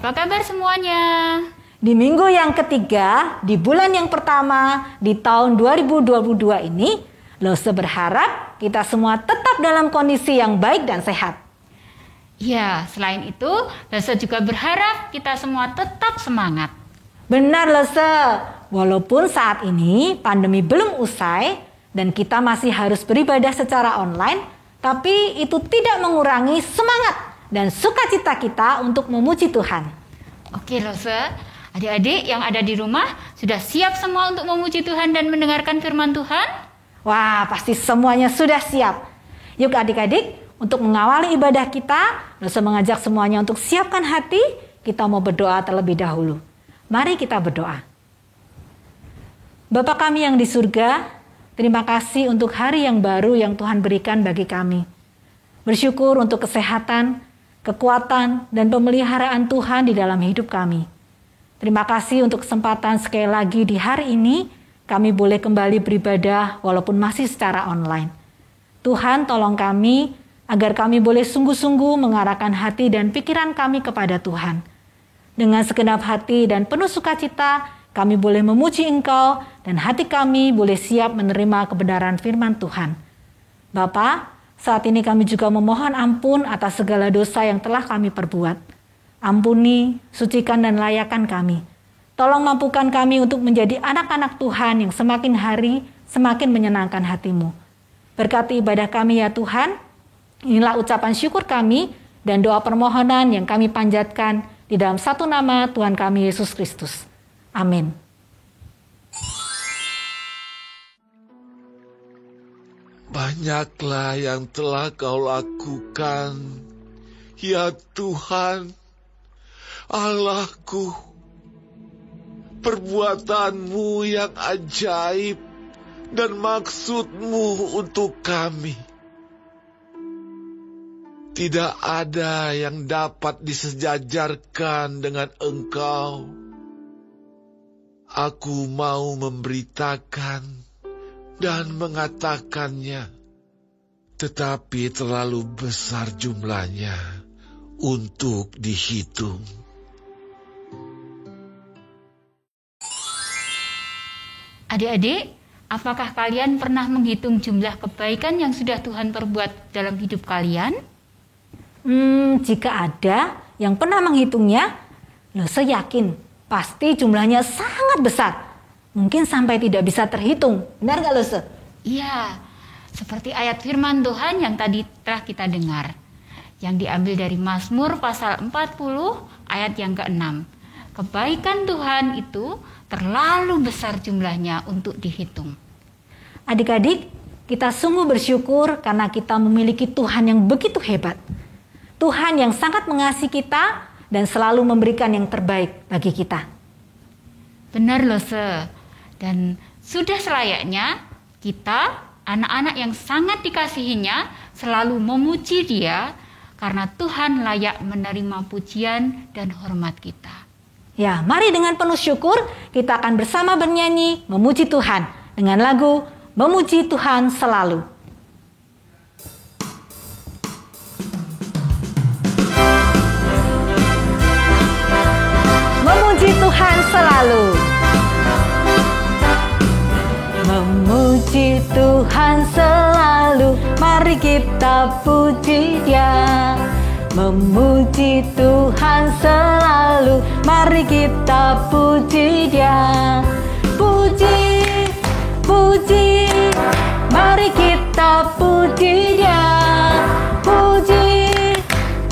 Apa kabar semuanya? Di minggu yang ketiga, di bulan yang pertama, di tahun 2022 ini, Lose berharap kita semua tetap dalam kondisi yang baik dan sehat. Ya, selain itu, Lose juga berharap kita semua tetap semangat. Benar Lose, walaupun saat ini pandemi belum usai dan kita masih harus beribadah secara online, tapi itu tidak mengurangi semangat dan sukacita kita untuk memuji Tuhan. Oke Lose, adik-adik yang ada di rumah sudah siap semua untuk memuji Tuhan dan mendengarkan firman Tuhan? Wah, pasti semuanya sudah siap. Yuk adik-adik, untuk mengawali ibadah kita, Lose mengajak semuanya untuk siapkan hati, kita mau berdoa terlebih dahulu. Mari kita berdoa. Bapa kami yang di surga, terima kasih untuk hari yang baru yang Tuhan berikan bagi kami. Bersyukur untuk kesehatan, kekuatan, dan pemeliharaan Tuhan di dalam hidup kami. Terima kasih untuk kesempatan sekali lagi di hari ini, kami boleh kembali beribadah walaupun masih secara online. Tuhan tolong kami, agar kami boleh sungguh-sungguh mengarahkan hati dan pikiran kami kepada Tuhan. Dengan segenap hati dan penuh sukacita, kami boleh memuji Engkau, dan hati kami boleh siap menerima kebenaran firman Tuhan. Bapa, saat ini kami juga memohon ampun atas segala dosa yang telah kami perbuat. Ampuni, sucikan dan layakan kami. Tolong mampukan kami untuk menjadi anak-anak Tuhan yang semakin hari semakin menyenangkan hati-Mu. Berkati ibadah kami ya Tuhan. Inilah ucapan syukur kami dan doa permohonan yang kami panjatkan di dalam satu nama Tuhan kami Yesus Kristus. Amin. Banyaklah yang telah Kau lakukan, ya Tuhan, Allahku. Perbuatan-Mu yang ajaib dan maksud-Mu untuk kami. Tidak ada yang dapat disejajarkan dengan Engkau. Aku mau memberitakan dan mengatakannya, tetapi terlalu besar jumlahnya untuk dihitung. Adik-adik, apakah kalian pernah menghitung jumlah kebaikan yang sudah Tuhan perbuat dalam hidup kalian? Jika ada yang pernah menghitungnya, Lose yakin pasti jumlahnya sangat besar. Mungkin sampai tidak bisa terhitung. Benar gak Lose? Iya, seperti ayat firman Tuhan yang tadi telah kita dengar. Yang diambil dari Mazmur pasal 40 ayat yang ke-6. Kebaikan Tuhan itu terlalu besar jumlahnya untuk dihitung. Adik-adik, kita sungguh bersyukur karena kita memiliki Tuhan yang begitu hebat. Tuhan yang sangat mengasihi kita dan selalu memberikan yang terbaik bagi kita. Benar Lose. Dan sudah selayaknya kita, anak-anak yang sangat dikasihinya, selalu memuji Dia karena Tuhan layak menerima pujian dan hormat kita. Ya, mari dengan penuh syukur kita akan bersama bernyanyi memuji Tuhan dengan lagu Memuji Tuhan Selalu. Memuji Tuhan selalu. Memuji Tuhan selalu, mari kita puji Dia. Memuji Tuhan selalu, mari kita puji Dia. Puji, puji, mari kita puji Dia. Puji,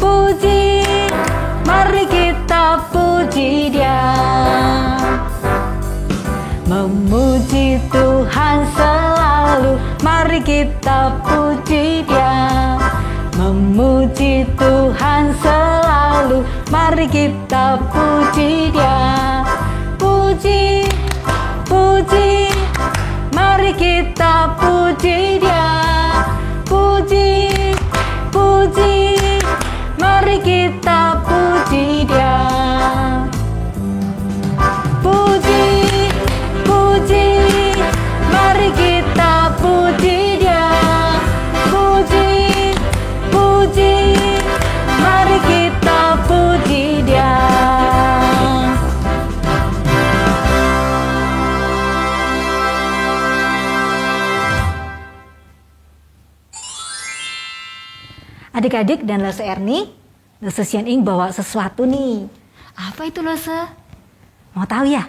puji, mari kita puji Dia. Memuji Tuhan selalu, mari kita puji Dia. Memuji Tuhan selalu, mari kita puji Dia. Puji, puji, mari kita puji Dia. Puji, puji, mari kita puji Dia. Puji, puji, mari kita puji Dia. Puji, puji, mari kita puji Dia. Adik-adik dan Lese Erni, Lese Sian Ing bawa sesuatu nih. Apa itu Lese? Mau tahu ya?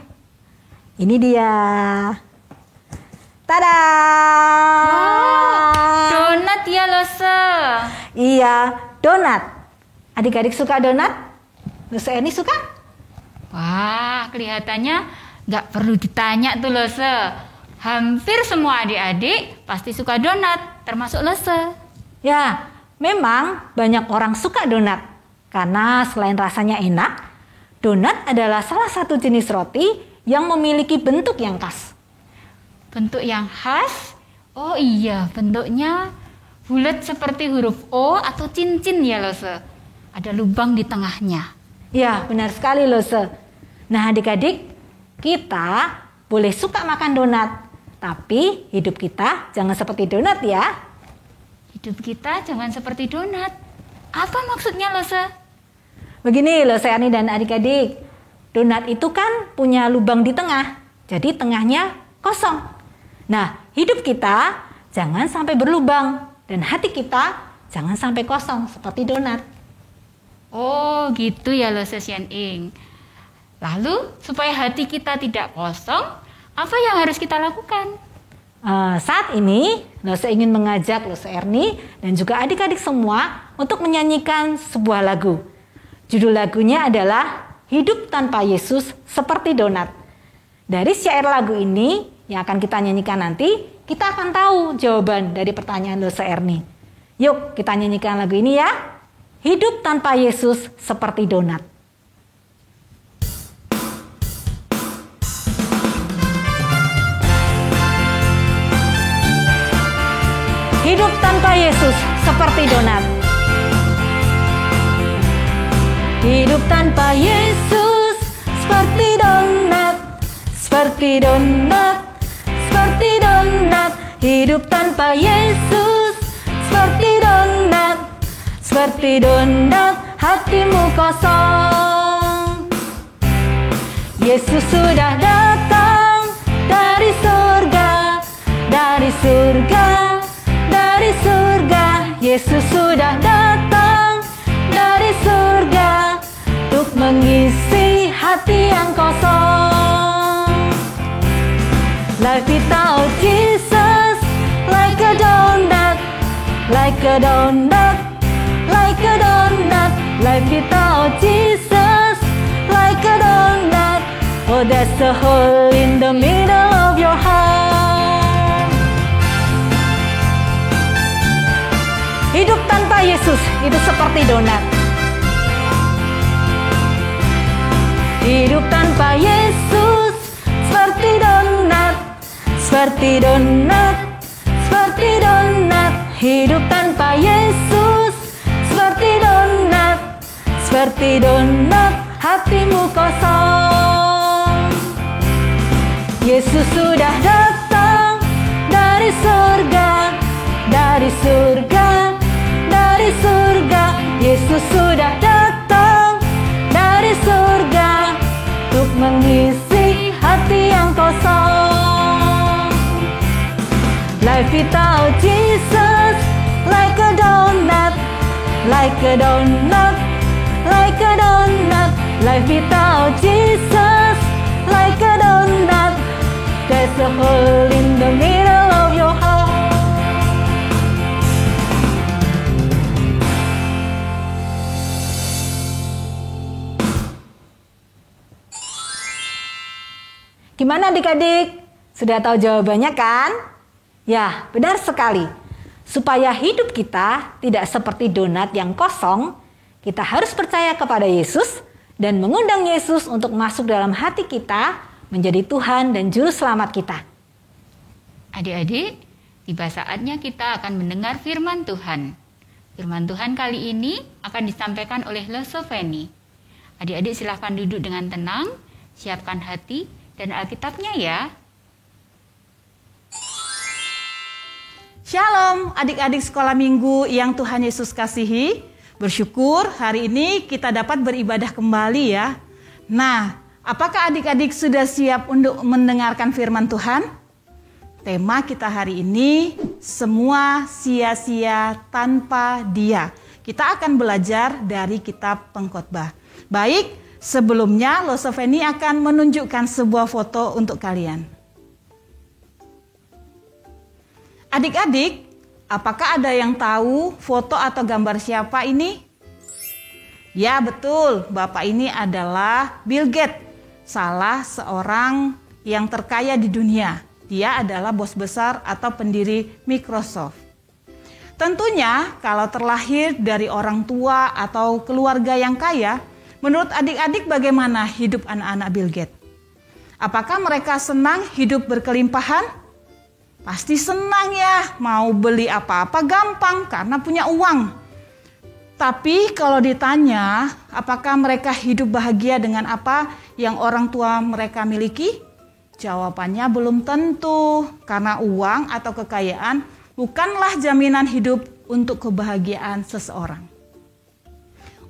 Ini dia. Tada! Donat ya Lese. Iya, donat. Adik-adik suka donat? Lese Erni suka? Wah, kelihatannya nggak perlu ditanya tuh Lese. Hampir semua adik-adik pasti suka donat, termasuk Lese. Ya, memang banyak orang suka donat. Karena selain rasanya enak, donat adalah salah satu jenis roti yang memiliki bentuk yang khas. Bentuk yang khas? Oh iya, bentuknya bulat seperti huruf O atau cincin ya Lese. Ada lubang di tengahnya. Ya, benar sekali Lese. Nah adik-adik, kita boleh suka makan donat. Tapi hidup kita jangan seperti donat ya. Hidup kita jangan seperti donat. Apa maksudnya Lese? Begini Lese Erni dan adik-adik. Donat itu kan punya lubang di tengah. Jadi tengahnya kosong. Nah, hidup kita jangan sampai berlubang. Dan hati kita jangan sampai kosong seperti donat. Oh gitu ya Lese Sian Ing. Lalu supaya hati kita tidak kosong, apa yang harus kita lakukan? Saat ini Lese ingin mengajak Lese Erni dan juga adik-adik semua untuk menyanyikan sebuah lagu. Judul lagunya adalah Hidup Tanpa Yesus Seperti Donat. Dari syair lagu ini yang akan kita nyanyikan nanti, kita akan tahu jawaban dari pertanyaan Lese Erni. Yuk kita nyanyikan lagu ini ya. Hidup tanpa Yesus seperti donat. Hidup tanpa Yesus seperti donat. Hidup tanpa Yesus seperti donat, seperti donat, seperti donat. Hidup tanpa Yesus seperti donat, seperti donat. Hatimu kosong. Yesus sudah datang dari surga, dari surga, dari surga. Yesus sudah datang dari surga untuk mengisi hati yang kosong. Life without Jesus, like a donut, like a donut, like a donut. Life without Jesus, like a donut. Oh, there's a hole in the middle of your heart. Hidup tanpa Yesus itu seperti donat. Hidup tanpa Yesus seperti donat, seperti donat, seperti donat. Hidup tanpa Yesus seperti donat, seperti donat. Hatimu kosong. Yesus sudah datang dari surga, dari surga, dari surga. Yesus sudah datang dari surga untuk mengisi hati yang kosong. Life without Jesus, like a donut, like a donut, like a donut. Life without Jesus, like a donut. There's a hole in the middle of your heart. Gimana adik-adik? Sudah tahu jawabannya kan? Ya, benar sekali. Supaya hidup kita tidak seperti donat yang kosong, kita harus percaya kepada Yesus dan mengundang Yesus untuk masuk dalam hati kita, menjadi Tuhan dan Juru Selamat kita. Adik-adik, tiba saatnya kita akan mendengar firman Tuhan. Firman Tuhan kali ini akan disampaikan oleh Lese Feni. Adik-adik silahkan duduk dengan tenang, siapkan hati dan Alkitabnya ya. Shalom adik-adik sekolah minggu yang Tuhan Yesus kasihi. Bersyukur hari ini kita dapat beribadah kembali ya. Nah, apakah adik-adik sudah siap untuk mendengarkan firman Tuhan? Tema kita hari ini, semua sia-sia tanpa Dia. Kita akan belajar dari kitab Pengkhotbah. Baik, sebelumnya Losoveni akan menunjukkan sebuah foto untuk kalian. Adik-adik, apakah ada yang tahu foto atau gambar siapa ini? Ya betul, Bapak ini adalah Bill Gates, salah seorang yang terkaya di dunia. Dia adalah bos besar atau pendiri Microsoft. Tentunya kalau terlahir dari orang tua atau keluarga yang kaya, menurut adik-adik bagaimana hidup anak-anak Bill Gates? Apakah mereka senang hidup berkelimpahan? Pasti senang ya, mau beli apa-apa gampang karena punya uang. Tapi kalau ditanya, apakah mereka hidup bahagia dengan apa yang orang tua mereka miliki? Jawabannya belum tentu, karena uang atau kekayaan bukanlah jaminan hidup untuk kebahagiaan seseorang.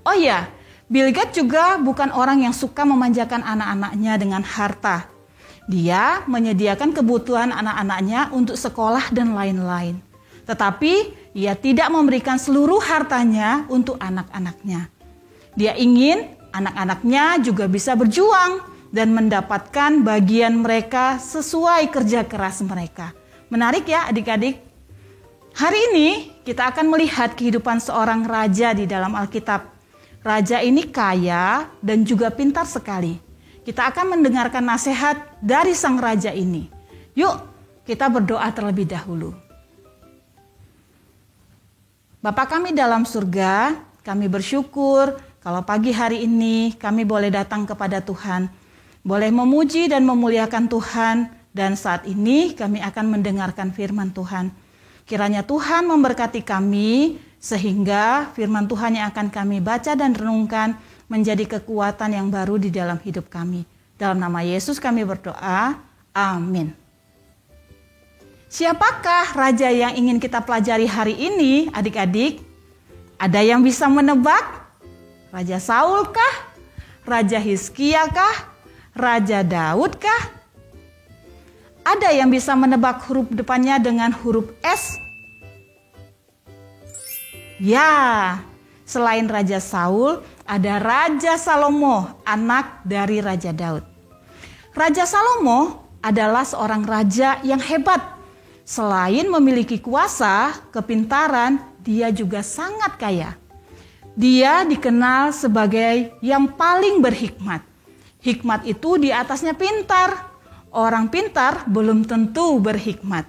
Oh ya, Bill Gates juga bukan orang yang suka memanjakan anak-anaknya dengan harta. Dia menyediakan kebutuhan anak-anaknya untuk sekolah dan lain-lain. Tetapi ia tidak memberikan seluruh hartanya untuk anak-anaknya. Dia ingin anak-anaknya juga bisa berjuang dan mendapatkan bagian mereka sesuai kerja keras mereka. Menarik ya adik-adik? Hari ini kita akan melihat kehidupan seorang raja di dalam Alkitab. Raja ini kaya dan juga pintar sekali. Kita akan mendengarkan nasihat dari sang raja ini. Yuk, kita berdoa terlebih dahulu. Bapa kami dalam surga, kami bersyukur kalau pagi hari ini kami boleh datang kepada Tuhan. Boleh memuji dan memuliakan Tuhan, dan saat ini kami akan mendengarkan firman Tuhan. Kiranya Tuhan memberkati kami, sehingga firman Tuhan yang akan kami baca dan renungkan menjadi kekuatan yang baru di dalam hidup kami. Dalam nama Yesus kami berdoa, amin. Siapakah raja yang ingin kita pelajari hari ini, adik-adik? Ada yang bisa menebak? Raja Saul kah? Raja Hizkia kah? Raja Daud kah? Ada yang bisa menebak huruf depannya dengan huruf S? Ya, selain Raja Saul, ada Raja Salomo, anak dari Raja Daud. Raja Salomo adalah seorang raja yang hebat. Selain memiliki kuasa, kepintaran, dia juga sangat kaya. Dia dikenal sebagai yang paling berhikmat. Hikmat itu di atasnya pintar. Orang pintar belum tentu berhikmat.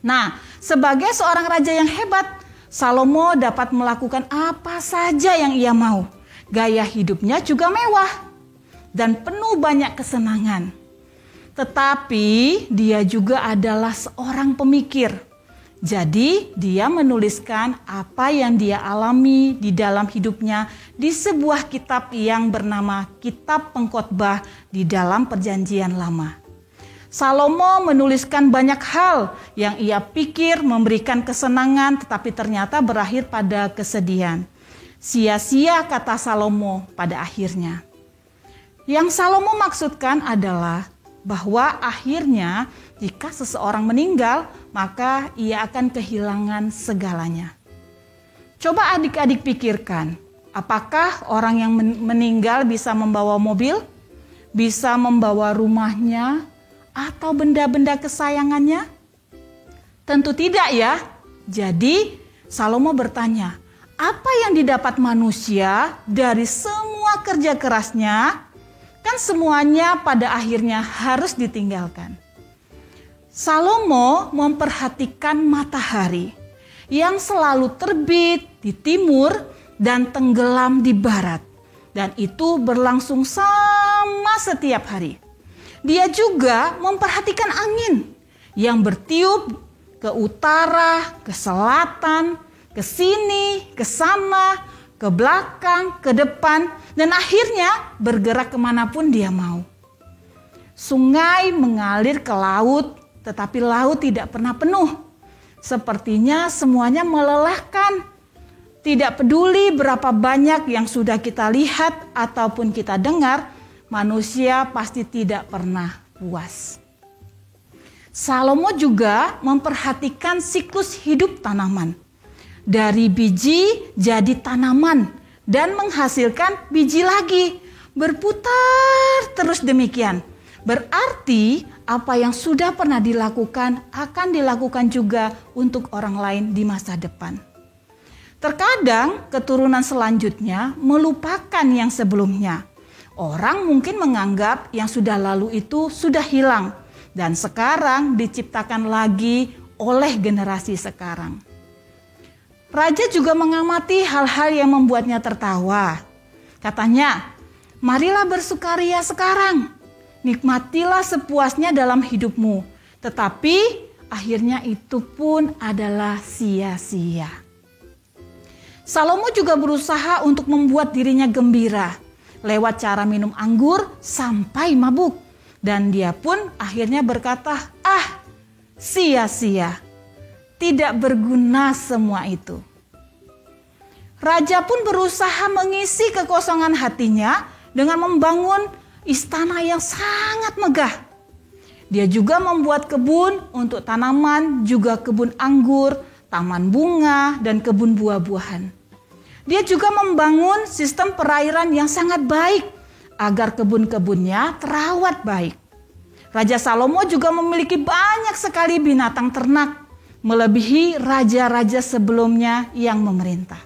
Nah, sebagai seorang raja yang hebat, Salomo dapat melakukan apa saja yang ia mau. Gaya hidupnya juga mewah dan penuh banyak kesenangan. Tetapi dia juga adalah seorang pemikir. Jadi dia menuliskan apa yang dia alami di dalam hidupnya di sebuah kitab yang bernama Kitab Pengkhotbah di dalam Perjanjian Lama. Salomo menuliskan banyak hal yang ia pikir memberikan kesenangan tetapi ternyata berakhir pada kesedihan. Sia-sia kata Salomo pada akhirnya. Yang Salomo maksudkan adalah bahwa akhirnya jika seseorang meninggal maka ia akan kehilangan segalanya. Coba adik-adik pikirkan, apakah orang yang meninggal bisa membawa mobil, bisa membawa rumahnya, atau benda-benda kesayangannya? Tentu tidak ya. Jadi Salomo bertanya, apa yang didapat manusia dari semua kerja kerasnya? Kan semuanya pada akhirnya harus ditinggalkan. Salomo memperhatikan matahari yang selalu terbit di timur dan tenggelam di barat. Dan itu berlangsung sama setiap hari. Dia juga memperhatikan angin yang bertiup ke utara, ke selatan, ke sini, ke sana, ke belakang, ke depan, dan akhirnya bergerak kemanapun dia mau. Sungai mengalir ke laut, tetapi laut tidak pernah penuh. Sepertinya semuanya melelahkan. Tidak peduli berapa banyak yang sudah kita lihat ataupun kita dengar, manusia pasti tidak pernah puas. Salomo juga memperhatikan siklus hidup tanaman. Dari biji jadi tanaman dan menghasilkan biji lagi. Berputar terus demikian. Berarti apa yang sudah pernah dilakukan akan dilakukan juga untuk orang lain di masa depan. Terkadang keturunan selanjutnya melupakan yang sebelumnya. Orang mungkin menganggap yang sudah lalu itu sudah hilang dan sekarang diciptakan lagi oleh generasi sekarang. Raja juga mengamati hal-hal yang membuatnya tertawa. Katanya, marilah bersukaria sekarang, nikmatilah sepuasnya dalam hidupmu. Tetapi akhirnya itu pun adalah sia-sia. Salomo juga berusaha untuk membuat dirinya gembira lewat cara minum anggur sampai mabuk. Dan dia pun akhirnya berkata, sia-sia. Tidak berguna semua itu. Raja pun berusaha mengisi kekosongan hatinya dengan membangun istana yang sangat megah. Dia juga membuat kebun untuk tanaman, juga kebun anggur, taman bunga, dan kebun buah-buahan. Dia juga membangun sistem perairan yang sangat baik agar kebun-kebunnya terawat baik. Raja Salomo juga memiliki banyak sekali binatang ternak, melebihi raja-raja sebelumnya yang memerintah.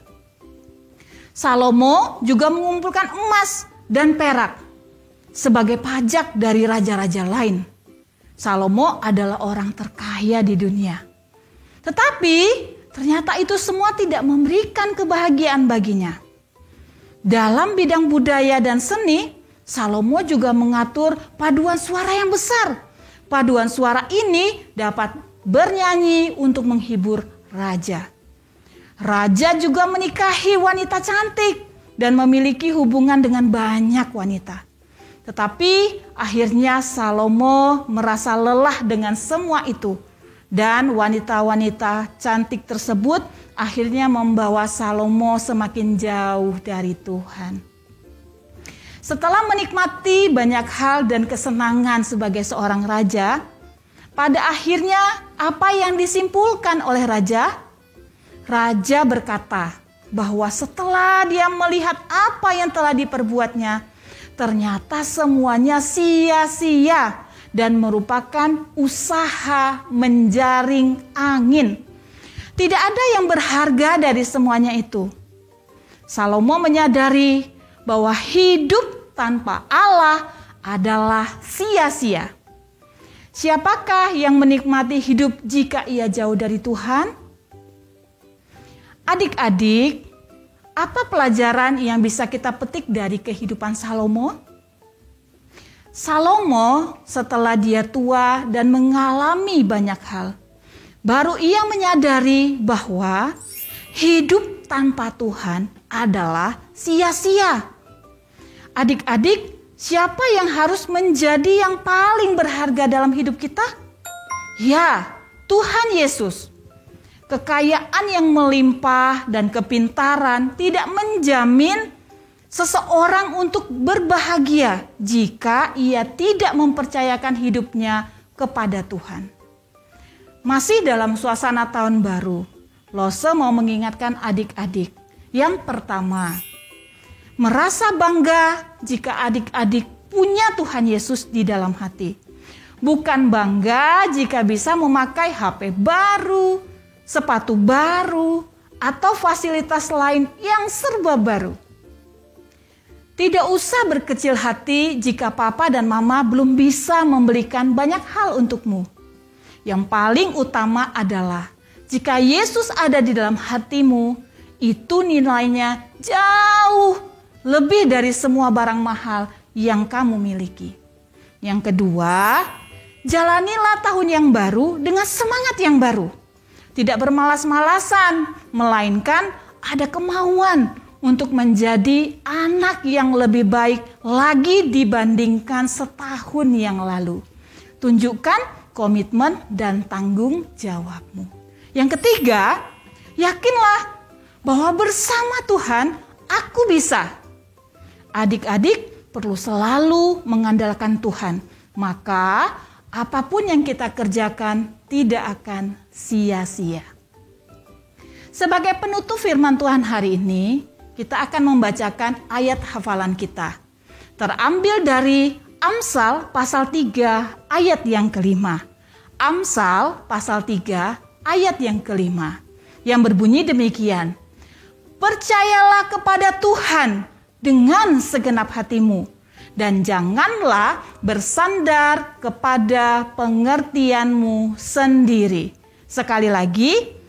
Salomo juga mengumpulkan emas dan perak sebagai pajak dari raja-raja lain. Salomo adalah orang terkaya di dunia. Tetapi ternyata itu semua tidak memberikan kebahagiaan baginya. Dalam bidang budaya dan seni, Salomo juga mengatur paduan suara yang besar. Paduan suara ini dapat bernyanyi untuk menghibur raja. Raja juga menikahi wanita cantik dan memiliki hubungan dengan banyak wanita. Tetapi akhirnya Salomo merasa lelah dengan semua itu. Dan wanita-wanita cantik tersebut akhirnya membawa Salomo semakin jauh dari Tuhan. Setelah menikmati banyak hal dan kesenangan sebagai seorang raja, pada akhirnya apa yang disimpulkan oleh raja? Raja berkata bahwa setelah dia melihat apa yang telah diperbuatnya, ternyata semuanya sia-sia dan merupakan usaha menjaring angin. Tidak ada yang berharga dari semuanya itu. Salomo menyadari bahwa hidup tanpa Allah adalah sia-sia. Siapakah yang menikmati hidup jika ia jauh dari Tuhan? Adik-adik, apa pelajaran yang bisa kita petik dari kehidupan Salomo? Salomo setelah dia tua dan mengalami banyak hal, baru ia menyadari bahwa hidup tanpa Tuhan adalah sia-sia. Adik-adik, siapa yang harus menjadi yang paling berharga dalam hidup kita? Ya, Tuhan Yesus. Kekayaan yang melimpah dan kepintaran tidak menjamin seseorang untuk berbahagia jika ia tidak mempercayakan hidupnya kepada Tuhan. Masih dalam suasana tahun baru, Lose mau mengingatkan adik-adik. Yang pertama, merasa bangga jika adik-adik punya Tuhan Yesus di dalam hati. Bukan bangga jika bisa memakai HP baru, sepatu baru, atau fasilitas lain yang serba baru. Tidak usah berkecil hati jika papa dan mama belum bisa membelikan banyak hal untukmu. Yang paling utama adalah jika Yesus ada di dalam hatimu, itu nilainya jauh lebih dari semua barang mahal yang kamu miliki. Yang kedua, jalanilah tahun yang baru dengan semangat yang baru. Tidak bermalas-malasan, melainkan ada kemauan untuk menjadi anak yang lebih baik lagi dibandingkan setahun yang lalu. Tunjukkan komitmen dan tanggung jawabmu. Yang ketiga, yakinlah bahwa bersama Tuhan aku bisa. Adik-adik perlu selalu mengandalkan Tuhan, maka apapun yang kita kerjakan tidak akan sia-sia. Sebagai penutup firman Tuhan hari ini, kita akan membacakan ayat hafalan kita. Terambil dari Amsal pasal 3 ayat yang kelima. Amsal pasal 3 ayat yang kelima. Yang berbunyi demikian. Percayalah kepada Tuhan dengan segenap hatimu, dan janganlah bersandar kepada pengertianmu sendiri. Sekali lagi,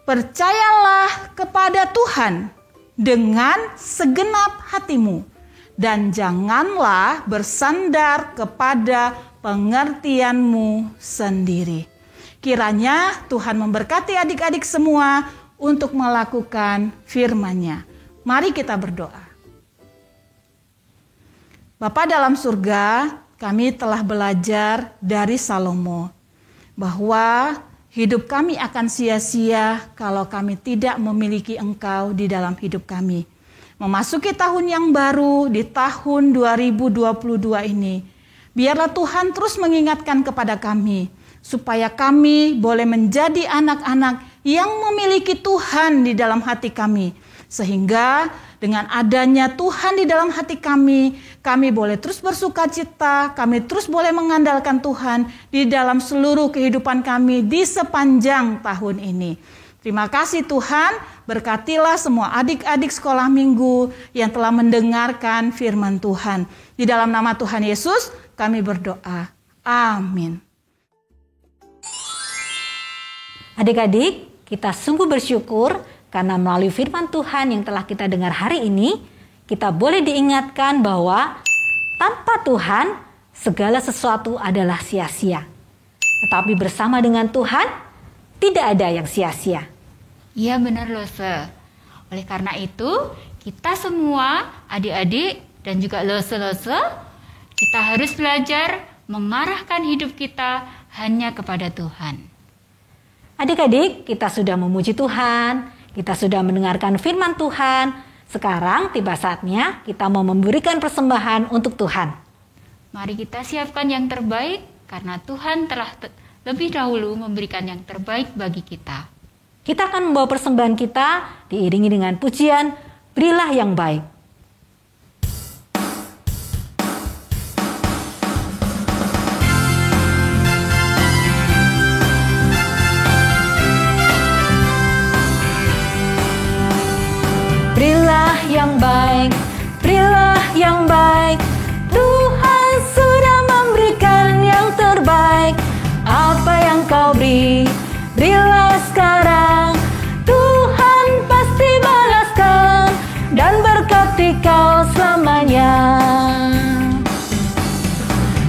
percayalah kepada Tuhan dengan segenap hatimu, dan janganlah bersandar kepada pengertianmu sendiri. Kiranya Tuhan memberkati adik-adik semua untuk melakukan firman-Nya. Mari kita berdoa. Bapa dalam surga, kami telah belajar dari Salomo bahwa hidup kami akan sia-sia kalau kami tidak memiliki Engkau di dalam hidup kami. Memasuki tahun yang baru di tahun 2022 ini, biarlah Tuhan terus mengingatkan kepada kami supaya kami boleh menjadi anak-anak yang memiliki Tuhan di dalam hati kami. Sehingga dengan adanya Tuhan di dalam hati kami boleh terus bersuka cita, kami terus boleh mengandalkan Tuhan di dalam seluruh kehidupan kami di sepanjang tahun ini. Terima kasih Tuhan, berkatilah semua adik-adik sekolah minggu yang telah mendengarkan firman Tuhan. Di dalam nama Tuhan Yesus kami berdoa. Amin. Adik-adik, kita sungguh bersyukur karena melalui firman Tuhan yang telah kita dengar hari ini, kita boleh diingatkan bahwa tanpa Tuhan segala sesuatu adalah sia-sia. Tetapi bersama dengan Tuhan tidak ada yang sia-sia. Iya benar Lose. Oleh karena itu, kita semua adik-adik dan juga Lose-Lose, kita harus belajar mengarahkan hidup kita hanya kepada Tuhan. Adik-adik, kita sudah memuji Tuhan, kita sudah mendengarkan firman Tuhan. Sekarang tiba saatnya kita mau memberikan persembahan untuk Tuhan. Mari kita siapkan yang terbaik karena Tuhan telah lebih dahulu memberikan yang terbaik bagi kita. Kita akan membawa persembahan kita diiringi dengan pujian, berilah yang baik. Berilah yang baik, berilah yang baik. Tuhan sudah memberikan yang terbaik. Apa yang kau beri, berilah sekarang. Tuhan pasti balaskan dan berkati kau selamanya.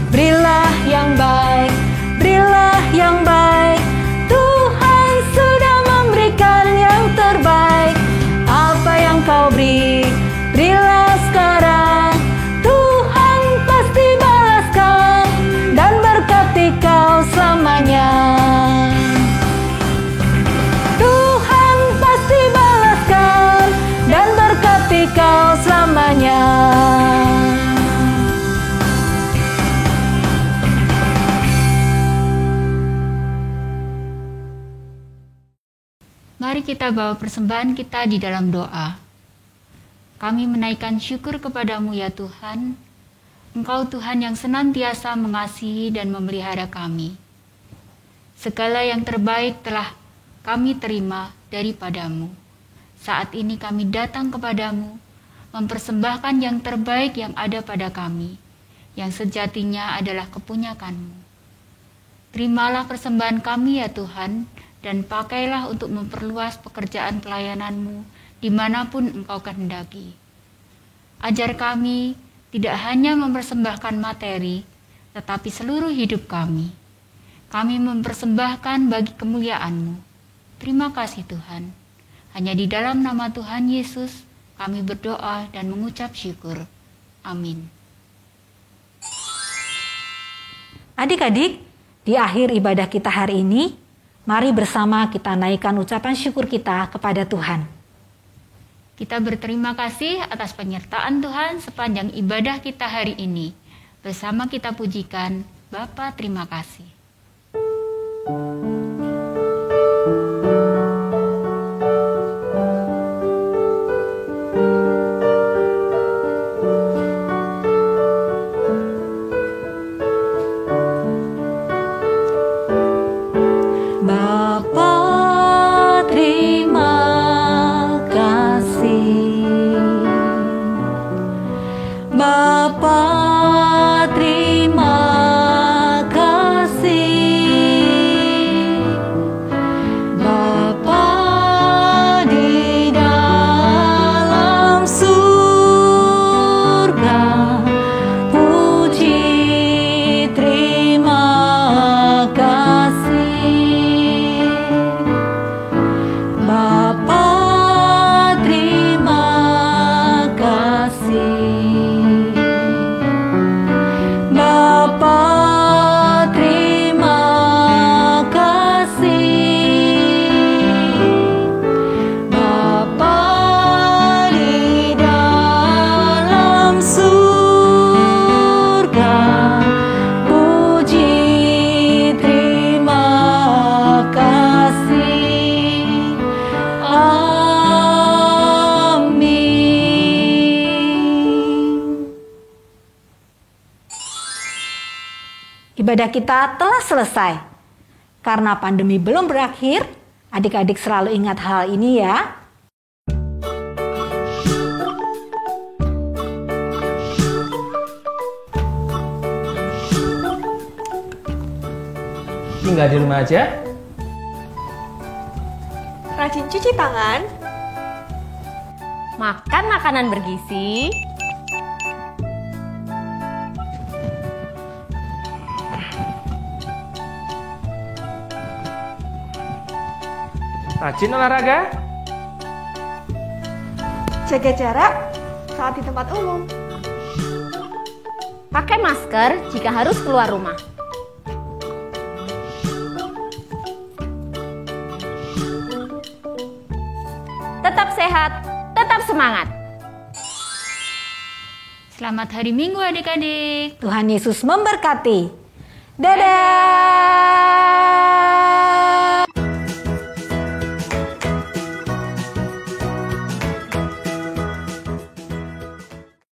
Berilah yang baik, berilah yang baik. Tuhan sudah memberikan yang terbaik. Apa yang kau beri, berilah sekarang. Tuhan pasti balaskan dan berkati kau selamanya. Tuhan pasti balaskan dan berkati kau selamanya. Mari kita bawa persembahan kita di dalam doa. Kami menaikkan syukur kepadamu ya Tuhan. Engkau Tuhan yang senantiasa mengasihi dan memelihara kami. Segala yang terbaik telah kami terima daripadamu. Saat ini kami datang kepadamu, mempersembahkan yang terbaik yang ada pada kami, yang sejatinya adalah kepunyakanmu. Terimalah persembahan kami ya Tuhan, dan pakailah untuk memperluas pekerjaan pelayananmu dimanapun engkau kehendaki. Ajar kami tidak hanya mempersembahkan materi, tetapi seluruh hidup kami. Kami mempersembahkan bagi kemuliaan-Mu. Terima kasih Tuhan. Hanya di dalam nama Tuhan Yesus kami berdoa dan mengucap syukur. Amin. Adik-adik, di akhir ibadah kita hari ini, mari bersama kita naikkan ucapan syukur kita kepada Tuhan. Kita berterima kasih atas penyertaan Tuhan sepanjang ibadah kita hari ini. Bersama kita pujikan, Bapa terima kasih. ibadah kita telah selesai. Karena pandemi belum berakhir, adik-adik selalu ingat hal ini ya. Tinggal di rumah aja. Rajin cuci tangan. Makan makanan bergizi. Rajin olahraga. Jaga jarak saat di tempat umum. Pakai masker jika harus keluar rumah. Tetap sehat, tetap semangat. Selamat hari Minggu adik-adik. Tuhan Yesus memberkati. Dadah!